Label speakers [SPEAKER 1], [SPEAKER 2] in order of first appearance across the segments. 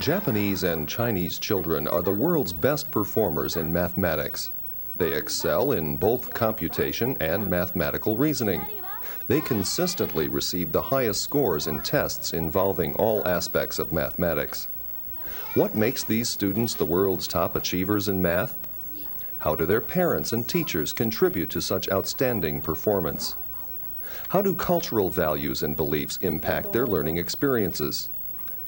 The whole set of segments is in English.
[SPEAKER 1] Japanese and Chinese children are the world's best performers in mathematics. They excel in both computation and mathematical reasoning. They consistently receive the highest scores in tests involving all aspects of mathematics. What makes these students the world's top achievers in math? How do their parents and teachers contribute to such outstanding performance? How do cultural values and beliefs impact their learning experiences?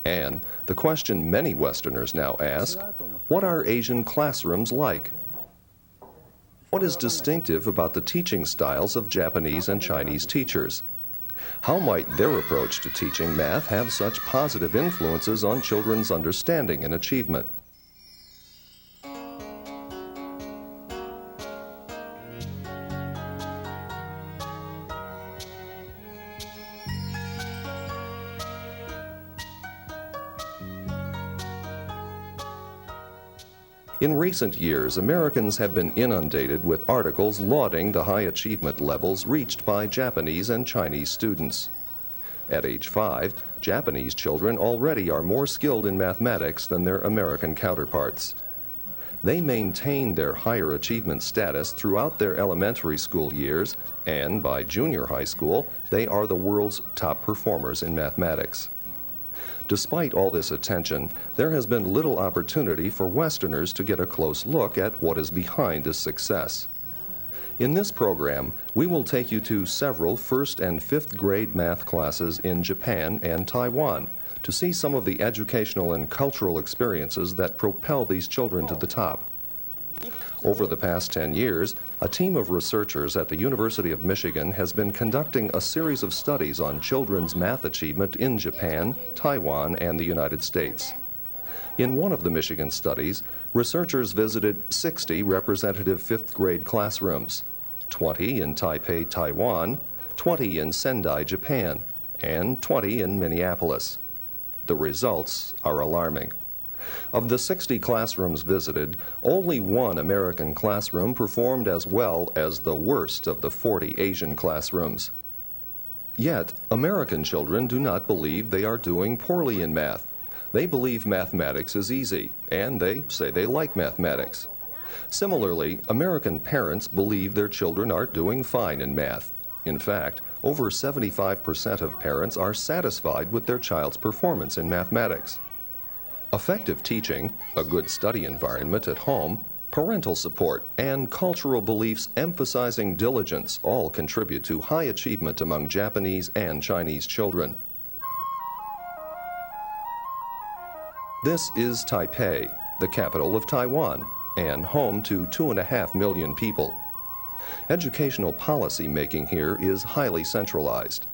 [SPEAKER 1] And the question many Westerners now ask, what are Asian classrooms like? What is distinctive about the teaching styles of Japanese and Chinese teachers? How might their approach to teaching math have such positive influences on children's understanding and achievement? In recent years, Americans have been inundated with articles lauding the high achievement levels reached by Japanese and Chinese students. At age 5, Japanese children already are more skilled in mathematics than their American counterparts. They maintain their higher achievement status throughout their elementary school years, and by junior high school, they are the world's top performers in mathematics. Despite all this attention, there has been little opportunity for Westerners to get a close look at what is behind this success. In this program, we will take you to several first and fifth grade math classes in Japan and Taiwan to see some of the educational and cultural experiences that propel these children to the top. Over the past 10 years, a team of researchers at the University of Michigan has been conducting a series of studies on children's math achievement in Japan, Taiwan, and the United States. In one of the Michigan studies, researchers visited 60 representative fifth grade classrooms, 20 in Taipei, Taiwan, 20 in Sendai, Japan, and 20 in Minneapolis. The results are alarming. Of the 60 classrooms visited, only one American classroom performed as well as the worst of the 40 Asian classrooms. Yet, American children do not believe they are doing poorly in math. They believe mathematics is easy, and they say they like mathematics. Similarly, American parents believe their children are doing fine in math. In fact, over 75% of parents are satisfied with their child's performance in mathematics. Effective teaching, a good study environment at home, parental support, and cultural beliefs emphasizing diligence all contribute to high achievement among Japanese and Chinese children. This is Taipei, the capital of Taiwan, and home to 2.5 million people. Educational policy making here is highly centralized.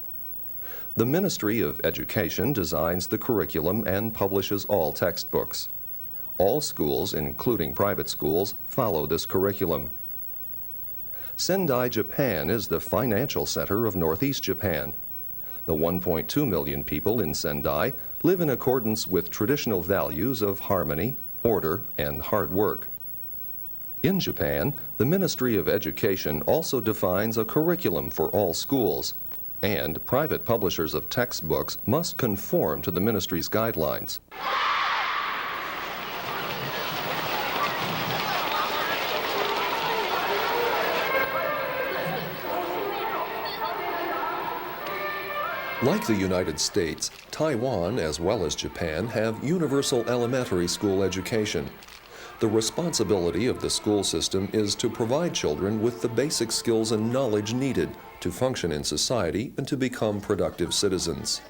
[SPEAKER 1] The Ministry of Education designs the curriculum and publishes all textbooks. All schools, including private schools, follow this curriculum. Sendai, Japan is the financial center of Northeast Japan. The 1.2 million people in Sendai live in accordance with traditional values of harmony, order, and hard work. In Japan, the Ministry of Education also defines a curriculum for all schools, and private publishers of textbooks must conform to the ministry's guidelines. Like the United States, Taiwan, as well as Japan, have universal elementary school education. The responsibility of the school system is to provide children with the basic skills and knowledge needed to function in society and to become productive citizens.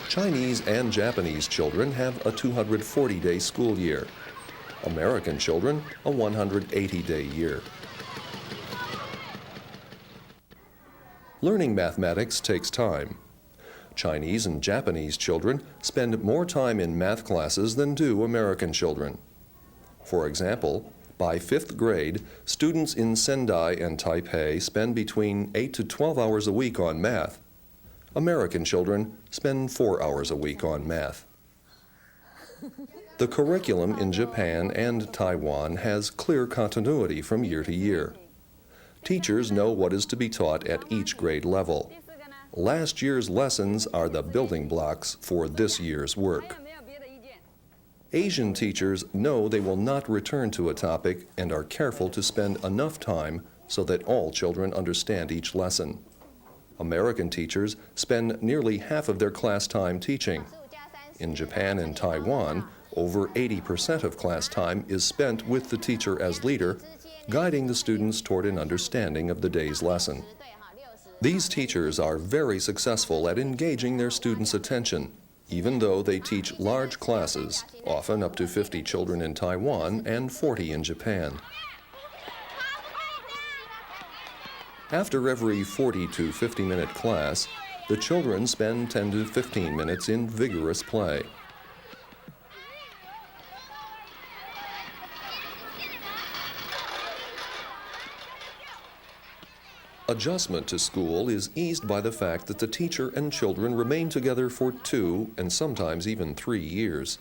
[SPEAKER 1] Chinese and Japanese children have a 240-day school year. American children, a 180-day year. Learning mathematics takes time. Chinese and Japanese children spend more time in math classes than do American children. For example, by fifth grade, students in Sendai and Taipei spend between 8 to 12 hours a week on math. American children spend 4 hours a week on math. The The curriculum in Japan and Taiwan has clear continuity from year to year. Teachers know what is to be taught at each grade level. Last year's lessons are the building blocks for this year's work. Asian teachers know they will not return to a topic and are careful to spend enough time so that all children understand each lesson. American teachers spend nearly half of their class time teaching. In Japan and Taiwan, over 80% of class time is spent with the teacher as leader, guiding the students toward an understanding of the day's lesson. These teachers are very successful at engaging their students' attention, even though they teach large classes, often up to 50 children in Taiwan and 40 in Japan. After every 40 to 50-minute class, the children spend 10 to 15 minutes in vigorous play. Adjustment to school is eased by the fact that the teacher and children remain together for 2 and sometimes even 3 years.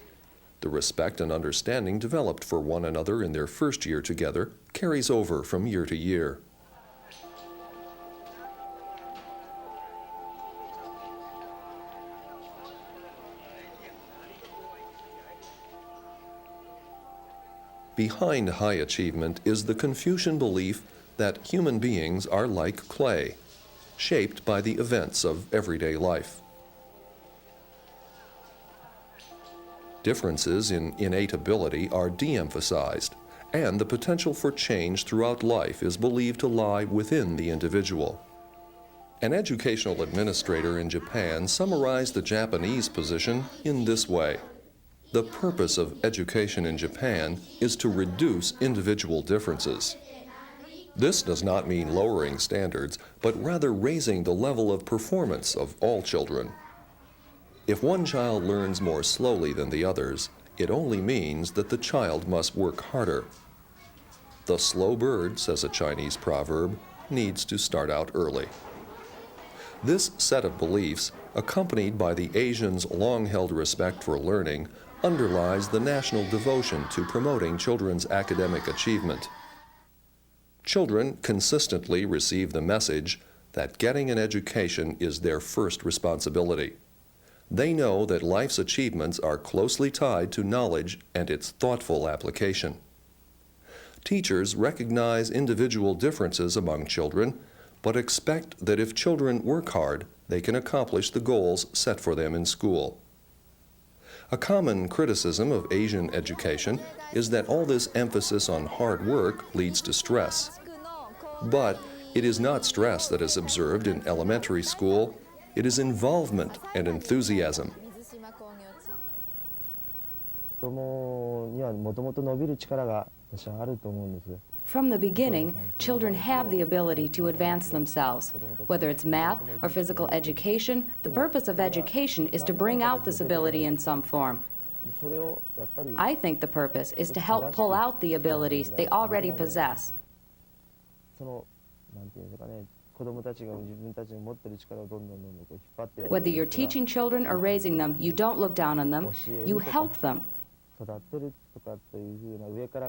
[SPEAKER 1] The respect and understanding developed for one another in their first year together carries over from year to year. Behind high achievement is the Confucian belief that human beings are like clay, shaped by the events of everyday life. Differences in innate ability are de-emphasized, and the potential for change throughout life is believed to lie within the individual. An educational administrator in Japan summarized the Japanese position in this way. The purpose of education in Japan is to reduce individual differences. This does not mean lowering standards, but rather raising the level of performance of all children. If one child learns more slowly than the others, it only means that the child must work harder. The slow bird, says a Chinese proverb, needs to start out early. This set of beliefs, accompanied by the Asians' long-held respect for learning, underlies the national devotion to promoting children's academic achievement. Children consistently receive the message that getting an education is their first responsibility. They know that life's achievements are closely tied to knowledge and its thoughtful application. Teachers recognize individual differences among children, but expect that if children work hard, they can accomplish the goals set for them in school. A common criticism of Asian education is that all this emphasis on hard work leads to stress. But it is not stress that is observed in elementary school, it is involvement and enthusiasm.
[SPEAKER 2] From the beginning, children have the ability to advance themselves. Whether it's math or physical education, the purpose of education is to bring out this ability in some form. I think the purpose is to help pull out the abilities they already possess. Whether you're teaching children or raising them, you don't look down on them, you help them.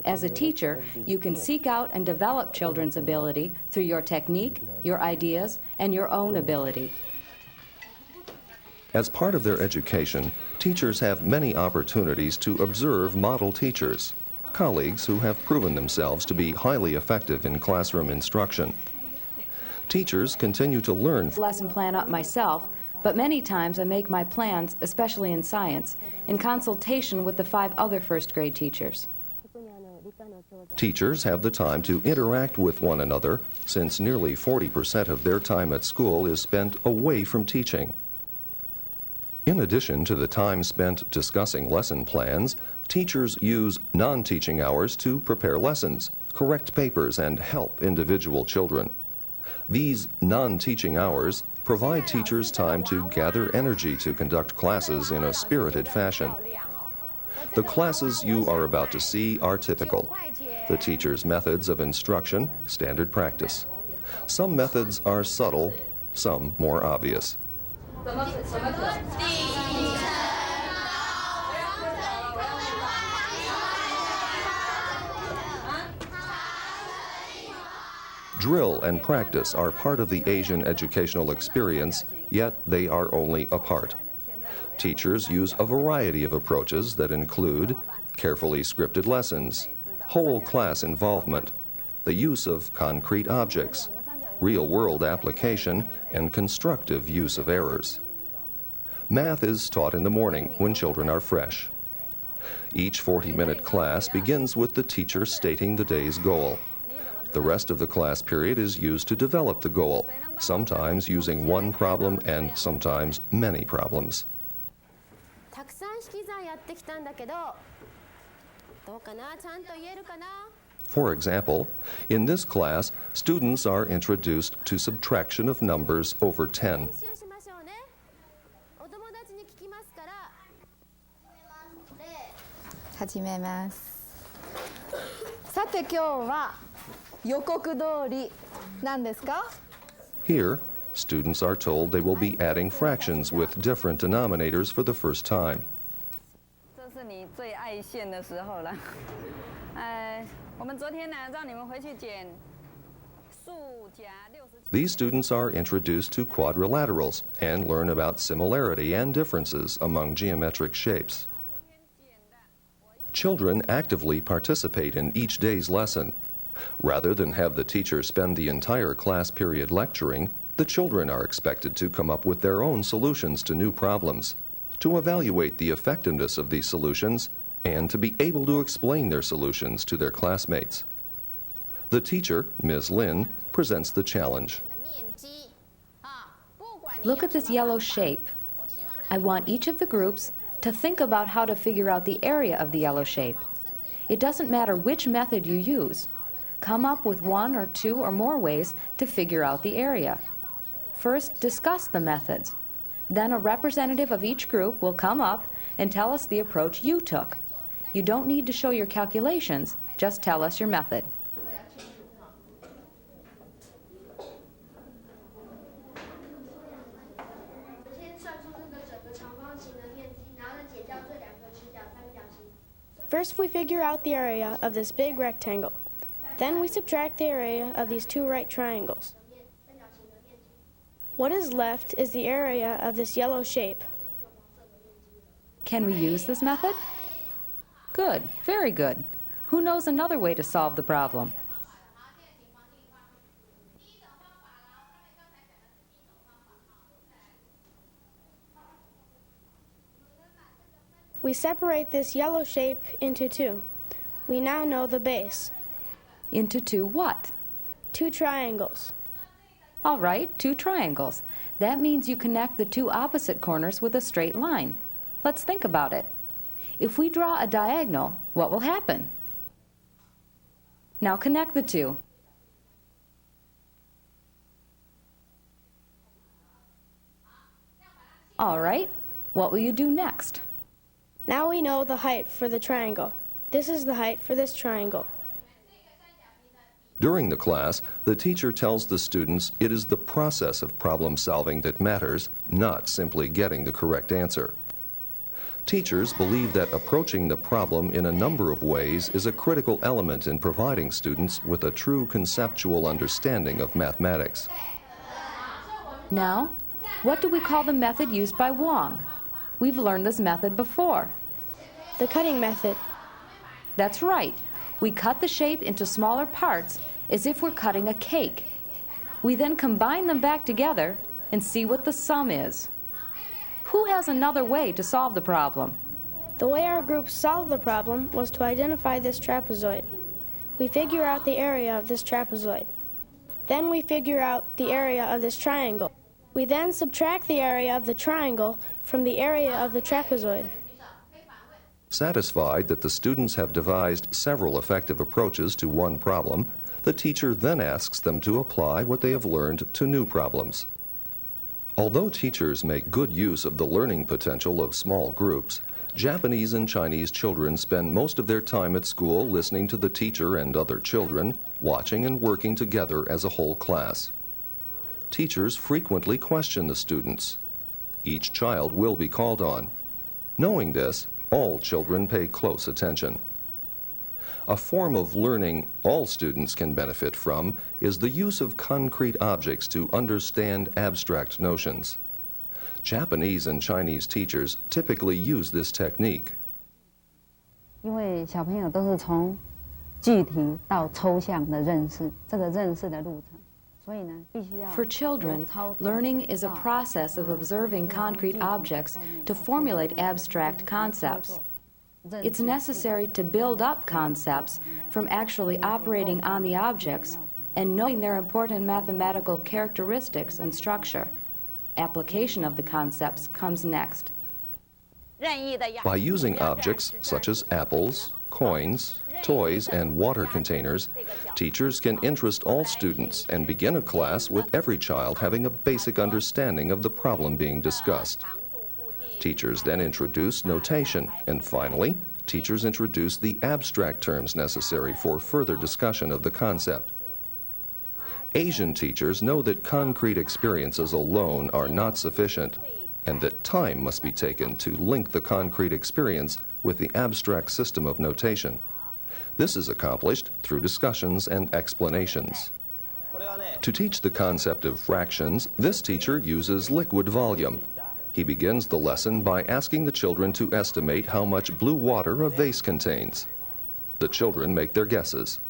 [SPEAKER 2] As a teacher, you can seek out and develop children's ability through your technique, your ideas, and your own ability.
[SPEAKER 1] As part of their education, teachers have many opportunities to observe model teachers, colleagues who have proven themselves to be highly effective in classroom instruction. Teachers continue to learn.
[SPEAKER 2] Lesson plan up myself, but many times I make my plans, especially in science, in consultation with the 5 other first-grade teachers.
[SPEAKER 1] Teachers have the time to interact with one another, since nearly 40% of their time at school is spent away from teaching. In addition to the time spent discussing lesson plans, teachers use non-teaching hours to prepare lessons, correct papers, and help individual children. These non-teaching hours provide teachers time to gather energy to conduct classes in a spirited fashion. The classes you are about to see are typical. The teacher's methods of instruction, standard practice. Some methods are subtle, some more obvious. Drill and practice are part of the Asian educational experience, yet they are only a part. Teachers use a variety of approaches that include carefully scripted lessons, whole class involvement, the use of concrete objects, real-world application, and constructive use of errors. Math is taught in the morning when children are fresh. Each 40-minute class begins with the teacher stating the day's goal. The rest of the class period is used to develop the goal, sometimes using one problem and sometimes many problems. For example, in this class, students are introduced to subtraction of numbers over 10.
[SPEAKER 3] 始めます。さて今日は予告通り何ですか?
[SPEAKER 1] Here, students are told they will be adding fractions with different denominators for the first time.
[SPEAKER 4] 这是你最爱现的时候了。我们昨天呢让你们回去减数加67。
[SPEAKER 1] These students are introduced to quadrilaterals and learn about similarity and differences among geometric shapes. Children actively participate in each day's lesson. Rather than have the teacher spend the entire class period lecturing, the children are expected to come up with their own solutions to new problems, to evaluate the effectiveness of these solutions, and to be able to explain their solutions to their classmates. The teacher, Ms. Lin, presents the challenge.
[SPEAKER 2] Look at this yellow shape. I want each of the groups to think about how to figure out the area of the yellow shape. It doesn't matter which method you use. Come up with one or two or more ways to figure out the area. First, discuss the methods. Then a representative of each group will come up and tell us the approach you took. You don't need to show your calculations, just tell us your method.
[SPEAKER 5] First, we figure out the area of this big rectangle. Then we subtract the area of these two right triangles. What is left is the area of this yellow shape.
[SPEAKER 2] Can we use this method? Good, very good. Who knows another way to solve the problem?
[SPEAKER 5] We separate this yellow shape into two. We now know the base.
[SPEAKER 2] Into two what?
[SPEAKER 5] Two triangles.
[SPEAKER 2] All right, two triangles. That means you connect the two opposite corners with a straight line. Let's think about it. If we draw a diagonal, what will happen? Now connect the two. All right, what will you do next?
[SPEAKER 5] Now we know the height for the triangle. This is the height for this triangle.
[SPEAKER 1] During the class, the teacher tells the students it is the process of problem solving that matters, not simply getting the correct answer. Teachers believe that approaching the problem in a number of ways is a critical element in providing students with a true conceptual understanding of mathematics.
[SPEAKER 2] Now, what do we call the method used by Wong? We've learned this method before.
[SPEAKER 5] The cutting method.
[SPEAKER 2] That's right. We cut the shape into smaller parts as if we're cutting a cake. We then combine them back together and see what the sum is. Who has another way to solve the problem?
[SPEAKER 5] The way our group solved the problem was to identify this trapezoid. We figure out the area of this trapezoid. Then we figure out the area of this triangle. We then subtract the area of the triangle from the area of the trapezoid.
[SPEAKER 1] Satisfied that the students have devised several effective approaches to one problem, the teacher then asks them to apply what they have learned to new problems. Although teachers make good use of the learning potential of small groups, Japanese and Chinese children spend most of their time at school listening to the teacher and other children, watching and working together as a whole class. Teachers frequently question the students. Each child will be called on. Knowing this, all children pay close attention. A form of learning all students can benefit from is the use of concrete objects to understand abstract notions. Japanese and Chinese teachers typically use this technique.
[SPEAKER 4] 因为小朋友都是从具体到抽象的认识，这个认识的路程，所以呢，必须要
[SPEAKER 2] For children, learning is a process of observing concrete objects to formulate abstract concepts. It's necessary to build up concepts from actually operating on the objects and knowing their important mathematical characteristics and structure. Application of the concepts comes next.
[SPEAKER 1] By using objects such as apples, coins, toys, and water containers, teachers can interest all students and begin a class with every child having a basic understanding of the problem being discussed. Teachers then introduce notation, and finally, teachers introduce the abstract terms necessary for further discussion of the concept. Asian teachers know that concrete experiences alone are not sufficient, and that time must be taken to link the concrete experience with the abstract system of notation. This is accomplished through discussions and explanations. To teach the concept of fractions, this teacher uses liquid volume. He begins the lesson by asking the children to estimate how much blue water a vase contains. The children make their guesses.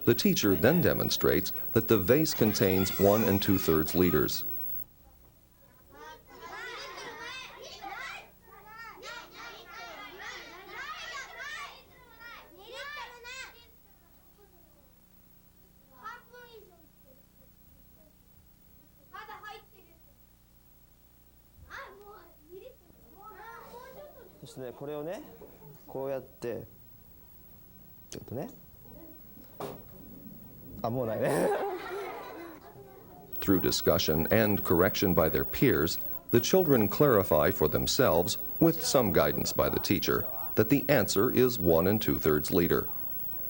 [SPEAKER 1] The teacher then demonstrates that the vase contains 1 2/3 liters. Through discussion and correction by their peers, the children clarify for themselves, with some guidance by the teacher, that the answer is 1 2/3 liter.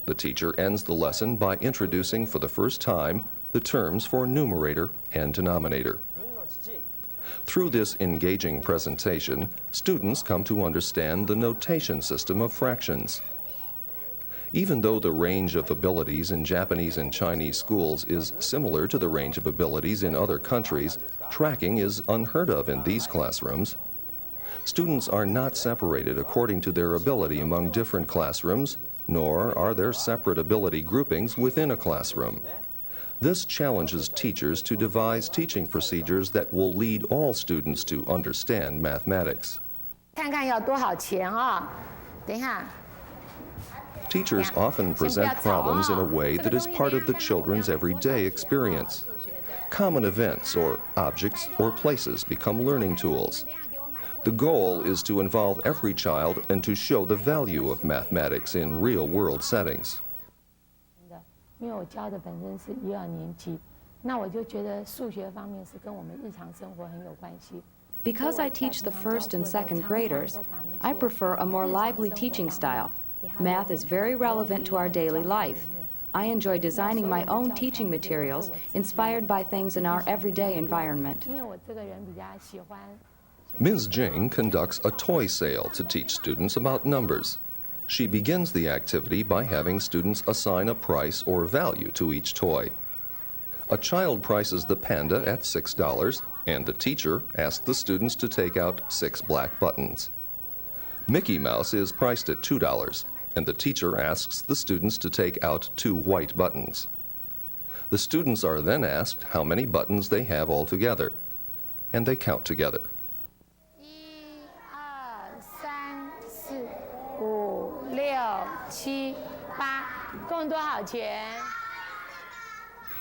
[SPEAKER 1] The teacher ends the lesson by introducing for the first time the terms for numerator and denominator. Through this engaging presentation, students come to understand the notation system of fractions. Even though the range of abilities in Japanese and Chinese schools is similar to the range of abilities in other countries, tracking is unheard of in these classrooms. Students are not separated according to their ability among different classrooms, nor are there separate ability groupings within a classroom. This challenges teachers to devise teaching procedures that will lead all students to understand mathematics.
[SPEAKER 3] 看看要多少钱啊？等一下。
[SPEAKER 1] Teachers often present problems in a way that is part of the children's everyday experience. Common events or objects or places become learning tools. The goal is to involve every child and to show the value of mathematics in real-world settings.
[SPEAKER 6] 因为我教的本身是1、2年级，那我就觉得数学方面是跟我们日常生活很有关系。
[SPEAKER 2] Because I teach the first and second graders, I prefer a more lively teaching style. Math is very relevant to our daily life. I enjoy designing my own teaching materials inspired by things in our everyday environment.
[SPEAKER 6] 因为我这个人比较喜欢。
[SPEAKER 1] Ms. Jing conducts a toy sale to teach students about numbers. She begins the activity by having students assign a price or value to each toy. A child prices the panda at $6, and the teacher asks the students to take out 6 black buttons. Mickey Mouse is priced at $2, and the teacher asks the students to take out 2 white buttons. The students are then asked how many buttons they have altogether, and they count together.
[SPEAKER 6] 7、8，共多少钱？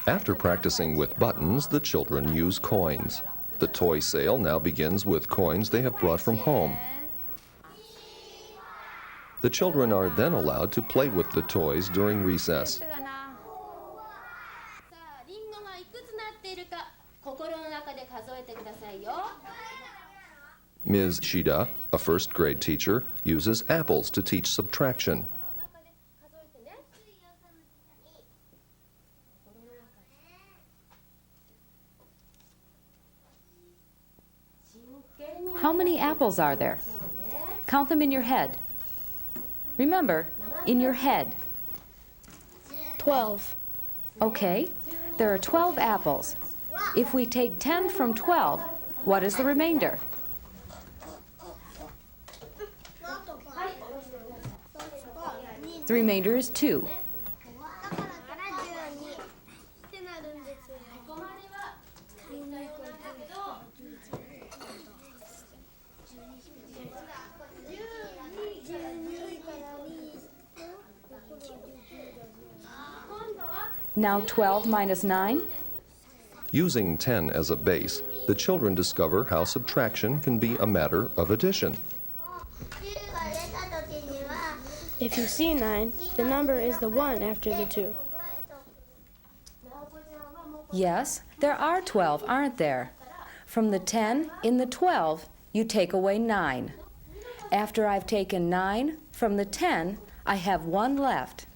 [SPEAKER 1] After practicing with buttons, the children use coins. The toy sale now begins with coins they have brought from home. The children are then allowed to play with the toys during recess.
[SPEAKER 6] 这个呢？
[SPEAKER 7] リンゴがいくつなっているか心の中で数えてくださいよ。
[SPEAKER 1] Ms. Shida, a first grade teacher, uses apples to teach subtraction.
[SPEAKER 2] How many apples are there? Count them in your head. Remember, in your head.
[SPEAKER 5] 12.
[SPEAKER 2] Okay, there are 12 apples. If we take 10 from 12, what is the remainder? The remainder is 2. Now 12 minus 9?
[SPEAKER 1] Using 10 as a base, the children discover how subtraction can be a matter of addition.
[SPEAKER 5] If you see 9, the number is the 1 after the 2.
[SPEAKER 2] Yes, there are 12, aren't there? From the 10 in the 12, you take away 9. After I've taken 9 from the 10, I have 1 left.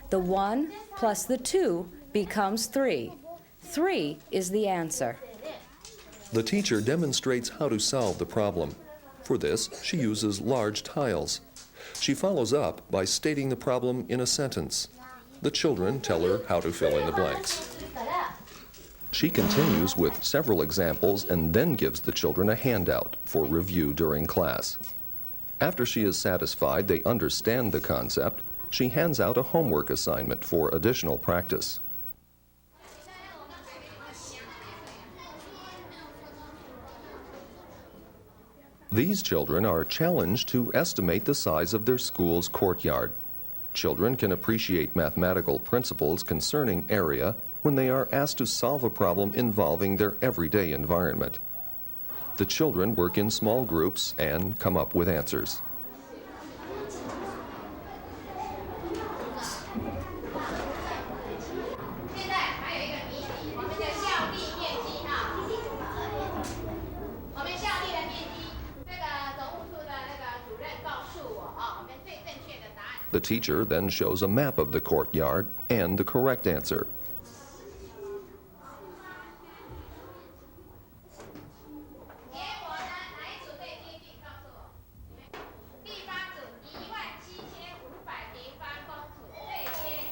[SPEAKER 2] The 1 plus the 2 becomes 3. 3 is the answer.
[SPEAKER 1] The teacher demonstrates how to solve the problem. For this, she uses large tiles. She follows up by stating the problem in a sentence. The children tell her how to fill in the blanks. She continues with several examples and then gives the children a handout for review during class. After she is satisfied they understand the concept, she hands out a homework assignment for additional practice. These children are challenged to estimate the size of their school's courtyard. Children can appreciate mathematical principles concerning area when they are asked to solve a problem involving their everyday environment. The children work in small groups and come up with answers. The teacher then shows a map of the courtyard and the correct answer.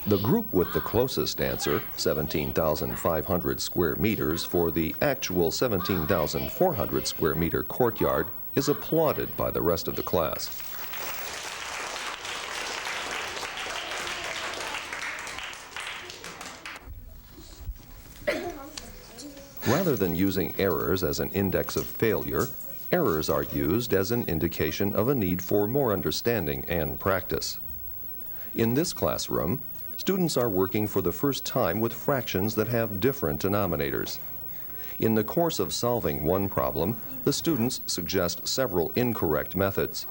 [SPEAKER 1] The group with the closest answer, 17,500 square meters for the actual 17,400 square meter courtyard, is applauded by the rest of the class. Rather than using errors as an index of failure, errors are used as an indication of a need for more understanding and practice. In this classroom, students are working for the first time with fractions that have different denominators. In the course of solving one problem, the students suggest several incorrect methods.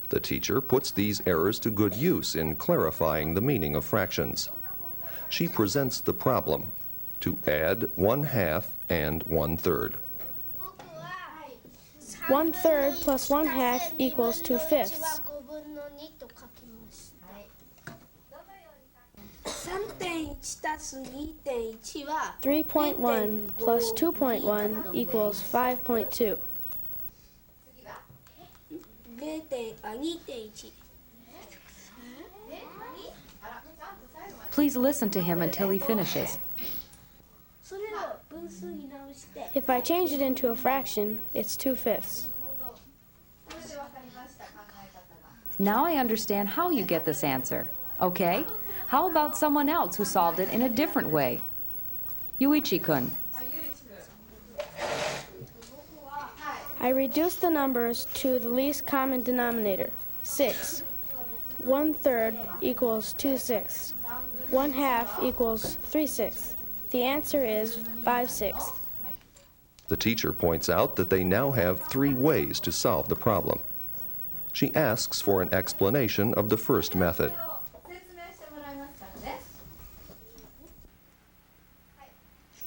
[SPEAKER 1] The teacher puts these errors to good use in clarifying the meaning of fractions. She presents the problem: to add 1/2 and 1/3.
[SPEAKER 5] 1/3 plus 1/2 equals 2/5. 3.1 plus 2.1 equals 5.2.
[SPEAKER 2] Please listen to him until he finishes.
[SPEAKER 5] If I change it into a fraction, it's 2/5.
[SPEAKER 2] Now I understand how you get this answer. Okay? How about someone else who solved it in a different way? Yuichi-kun.
[SPEAKER 5] I reduced the numbers to the least common denominator, 6. 1/3 equals 2/6. 1/2 equals 3/6. The answer is 5/6.
[SPEAKER 1] The teacher points out that they now have 3 ways to solve the problem. She asks for an explanation of the first method.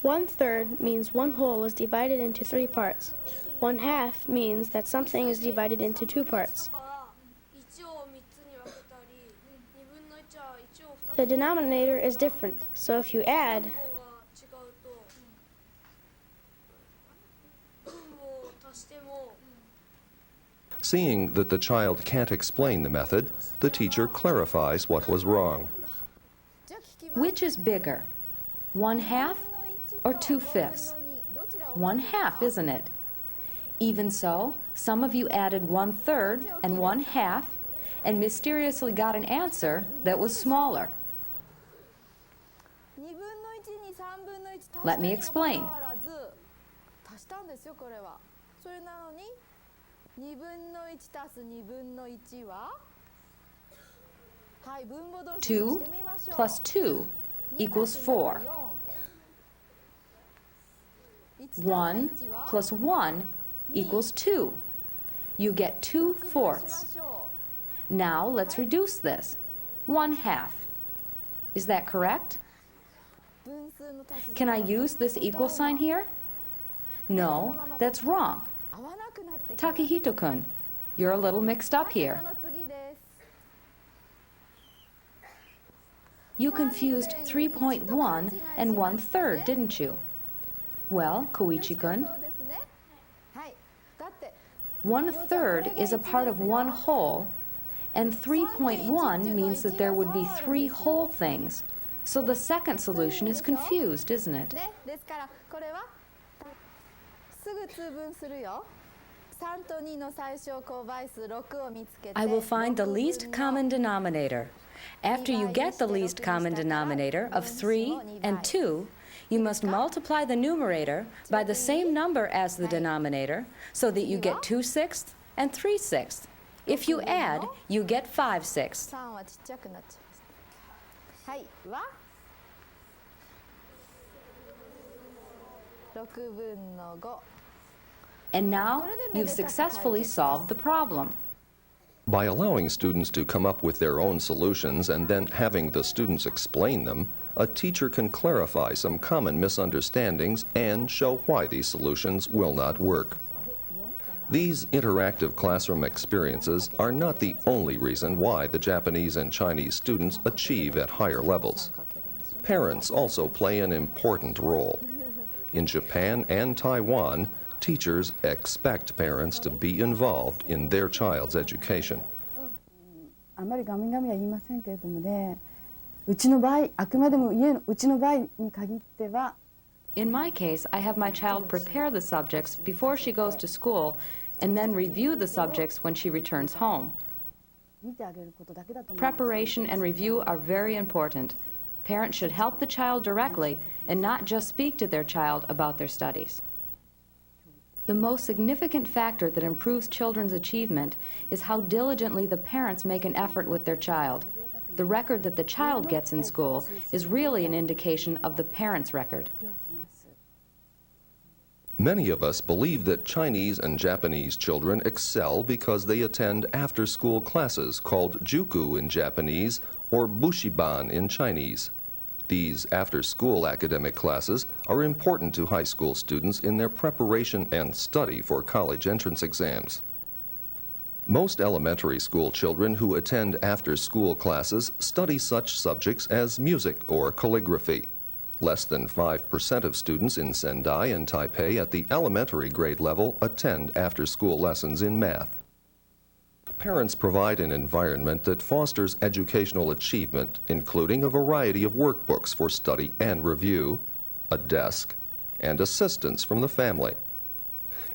[SPEAKER 5] 1/3 means one whole is divided into 3 parts. 1/2 means that something is divided into 2 parts. The denominator is different, so if you add,
[SPEAKER 1] Seeing that the child can't explain the method, the teacher clarifies what was wrong.
[SPEAKER 2] Which is bigger, 1/2 or 2/5? 1/2, isn't it? Even so, some of you added 1/3 and 1/2 and mysteriously got an answer that was smaller. Let me explain. Two plus 2 equals 4. 1 plus 1 equals 2. You get 2/4. Now let's reduce this. 1/2. Is that correct? Can I use this equal sign here? No, that's wrong. Takehito-kun, you're a little mixed up here. You confused 3.1 and 1/3, didn't you? Well, Koichi-kun, 1/3 is a part of one whole, and 3.1 means that there would be 3 whole things. So the second solution is confused, isn't it? I will find the least common denominator. After you get the least common denominator of 3 and 2, you must multiply the numerator by the same number as the denominator so that you get 2/6 and 3/6. If you add, you get 5/6. And now you've successfully solved the problem.
[SPEAKER 1] By allowing students to come up with their own solutions and then having the students explain them, a teacher can clarify some common misunderstandings and show why these solutions will not work. These interactive classroom experiences are not the only reason why the Japanese and Chinese students achieve at higher levels. Parents also play an important role. In Japan and Taiwan, teachers expect parents to be involved in their child's education.
[SPEAKER 8] あまりガミガミは言いませんけれどもね、うちの場合、あくまでもうちの場合に限っては、
[SPEAKER 2] In my case, I have my child prepare the subjects before she goes to school and then review the subjects when she returns home. Preparation and review are very important. Parents should help the child directly and not just speak to their child about their studies. The most significant factor that improves children's achievement is how diligently the parents make an effort with their child. The record that the child gets in school is really an indication of the parent's record.
[SPEAKER 1] Many of us believe that Chinese and Japanese children excel because they attend after-school classes called juku in Japanese or bushiban in Chinese. These after-school academic classes are important to high school students in their preparation and study for college entrance exams. Most elementary school children who attend after-school classes study such subjects as music or calligraphy. Less than 5% of students in Sendai and Taipei at the elementary grade level attend after-school lessons in math. Parents provide an environment that fosters educational achievement, including a variety of workbooks for study and review, a desk, and assistance from the family.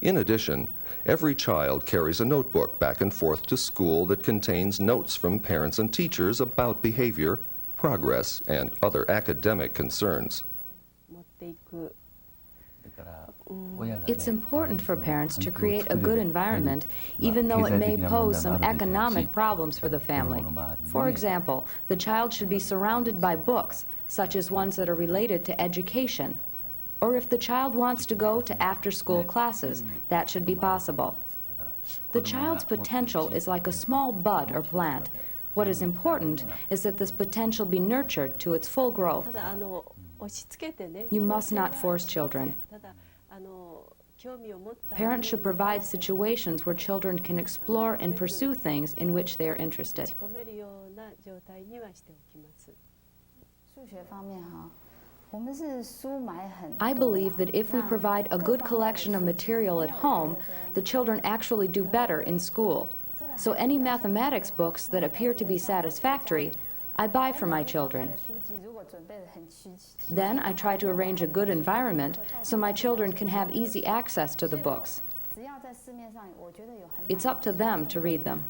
[SPEAKER 1] In addition, every child carries a notebook back and forth to school that contains notes from parents and teachers about behavior, progress, and other academic concerns.
[SPEAKER 2] It's important for parents to create a good environment, even though it may pose some economic problems for the family. For example, the child should be surrounded by books, such as ones that are related to education. Or if the child wants to go to after-school classes, that should be possible. The child's potential is like a small bud or plant. What is important is that this potential be nurtured to its full growth. You must not force children. Parents should provide situations where children can explore and pursue things in which they are interested.
[SPEAKER 3] 数学方面哈，
[SPEAKER 2] I believe that if we provide a good collection of material at home, the children actually do better in school. So any mathematics books that appear to be satisfactory, I buy for my children. Then I try to arrange a good environment so my children can have easy access to the books. It's up to them to read them.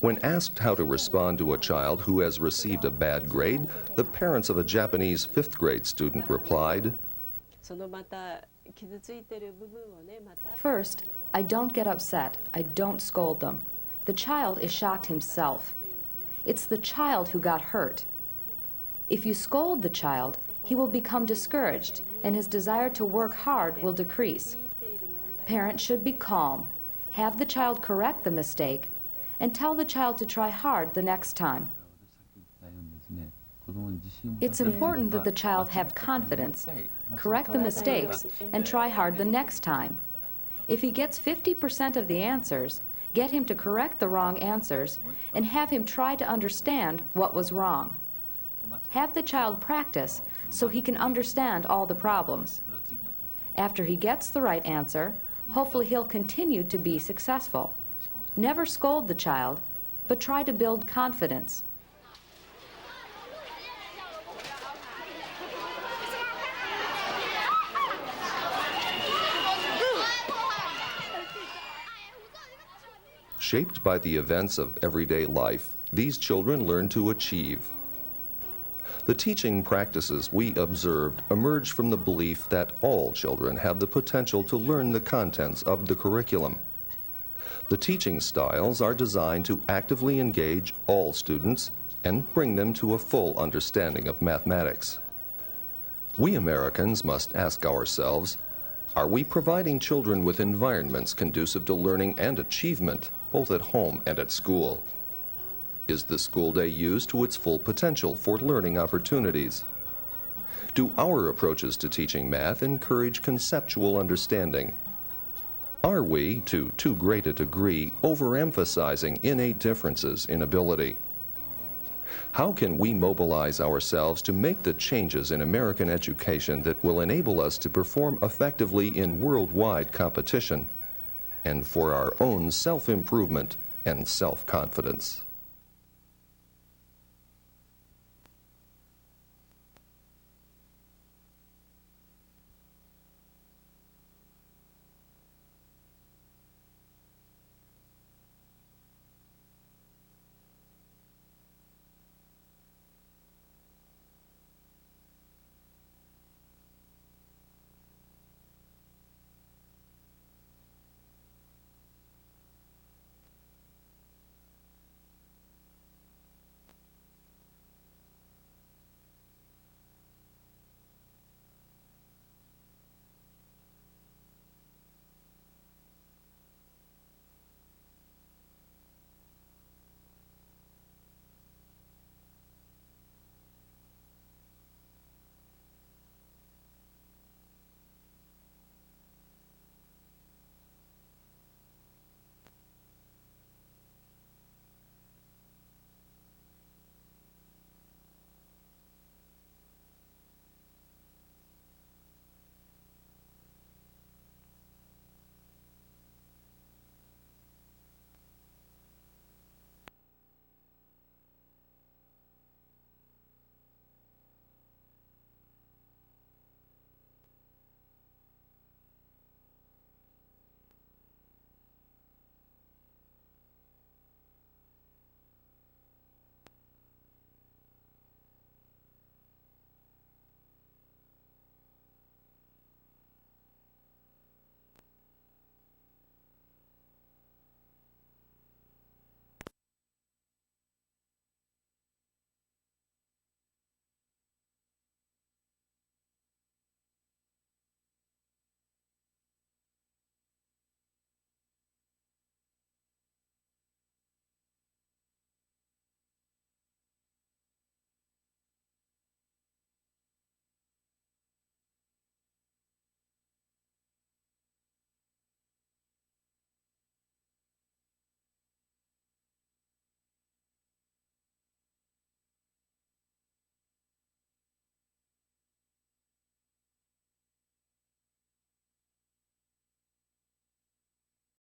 [SPEAKER 1] When asked how to respond to a child who has received a bad grade, the parents of a Japanese fifth grade student replied,
[SPEAKER 2] "First, I don't get upset. I don't scold them. The child is shocked himself. It's the child who got hurt. If you scold the child, he will become discouraged and his desire to work hard will decrease. Parents should be calm, have the child correct the mistake, and tell the child to try hard the next time. It's important that the child have confidence, correct the mistakes, and try hard the next time. If he gets 50% of the answers, get him to correct the wrong answers, and have him try to understand what was wrong. Have the child practice so he can understand all the problems. After he gets the right answer, hopefully he'll continue to be successful. Never scold the child, but try to build confidence."
[SPEAKER 1] Shaped by the events of everyday life, these children learn to achieve. The teaching practices we observed emerge from the belief that all children have the potential to learn the contents of the curriculum. The teaching styles are designed to actively engage all students and bring them to a full understanding of mathematics. We Americans must ask ourselves, are we providing children with environments conducive to learning and achievement, both at home and at school? Is the school day used to its full potential for learning opportunities? Do our approaches to teaching math encourage conceptual understanding? Are we, to too great a degree, overemphasizing innate differences in ability? How can we mobilize ourselves to make the changes in American education that will enable us to perform effectively in worldwide competition and for our own self-improvement and self-confidence?